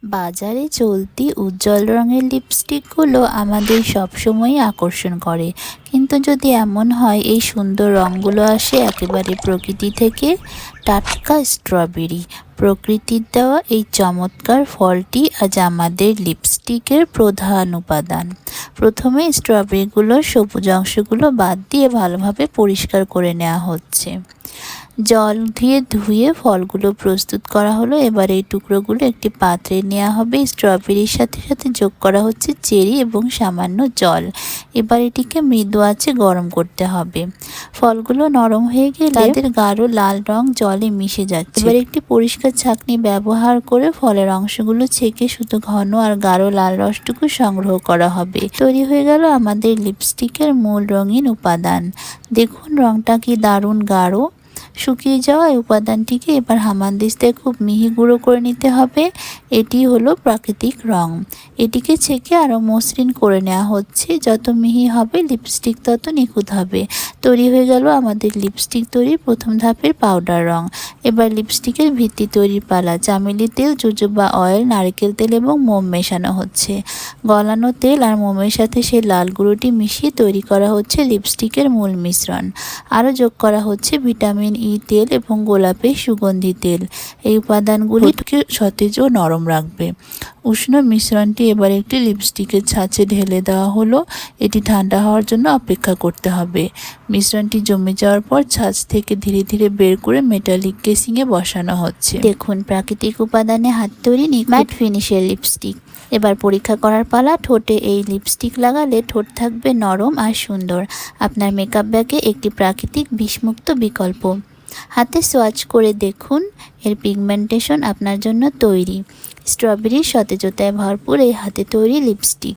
বাজারে চলতি উজ্জ্বল রঙের লিপস্টিকগুলো আমাদের সবসময়ই আকর্ষণ করে, কিন্তু যদি এমন হয় এই সুন্দর রঙগুলো আসে একেবারে প্রকৃতি থেকে, টাটকা স্ট্রবেরি। প্রকৃতির দেওয়া এই চমৎকার ফলটি আজ আমাদের লিপস্টিকের প্রধান উপাদান। প্রথমে স্ট্রবেরিগুলোর সবুজ অংশগুলো বাদ দিয়ে ভালোভাবে পরিষ্কার করে নেওয়া হচ্ছে। জল দিয়ে ধুয়ে ফলগুলো প্রস্তুত করা হলো। এবার এই টুকরোগুলো একটি পাত্রে নেওয়া হবে। স্ট্রবেরির সাথে সাথে যোগ করা হচ্ছে চেরি এবং সামান্য জল। এবার এটিকে মৃদু আঁচে গরম করতে হবে। ফলগুলো নরম হয়ে গেলে তাদের গাঢ় লাল রং জলে মিশে যাচ্ছে। এবার একটি পরিষ্কার ছাঁকনি ব্যবহার করে ফলের অংশগুলো ছেঁকে শুধু ঘন আর গাঢ় লাল রসটুকু সংগ্রহ করা হবে। তৈরি হয়ে গেল আমাদের লিপস্টিকের মূল রঙিন উপাদান। দেখুন রংটা কি দারুণ গাঢ়। শুকিয়ে যাওয়া এই উপাদানটিকে এবার হামানদিস্তায় খুব মিহি গুঁড়ো করে নিতে হবে। এটি হলো প্রাকৃতিক রং। এটিকে ছেঁকে আরও মসৃণ করে নেওয়া হচ্ছে। যত মিহি হবে লিপস্টিক তত নিখুঁত হবে। তৈরি হয়ে গেল আমাদের লিপস্টিক তৈরির প্রথম ধাপের পাউডার রং। এবার লিপস্টিকের ভিত্তি তৈরির পালা। চামেলি তেল, জোজোবা অয়েল, নারকেল তেল এবং মোম মেশানো হচ্ছে। গলানো তেল আর মোমের সাথে সেই লাল গুঁড়োটি মিশিয়ে তৈরি করা হচ্ছে লিপস্টিকের মূল মিশ্রণ। আরও যোগ করা হচ্ছে ভিটামিন ই তেল এবং গোলাপের সুগন্ধি তেল। এই উপাদানগুলিকে সতেজ ও নরম রাখবে। উষ্ণ মিশ্রণটি এবার একটি লিপস্টিকের ছাঁচে ঢেলে দেওয়া হলো। এটি ঠান্ডা হওয়ার জন্য অপেক্ষা করতে হবে। মিশ্রণটি জমে যাওয়ার পর ছাঁচ থেকে ধীরে ধীরে বের করে মেটালিক কেসিংয়ে বসানো হচ্ছে। দেখুন প্রাকৃতিক উপাদানে হাত তৈরি ম্যাট ফিনিশের লিপস্টিক। এবার পরীক্ষা করার পালা। ঠোঁটে এই লিপস্টিক লাগালে ঠোঁট থাকবে নরম আর সুন্দর। আপনার মেকআপ ব্যাগে একটি প্রাকৃতিক বিষমুক্ত বিকল্প। হাতে সোয়াচ করে দেখুন, এর পিগমেন্টেশন আপনার জন্য তৈরি। স্ট্রবেরির সতেজতায় ভরপুর এই হাতে তৈরি লিপস্টিক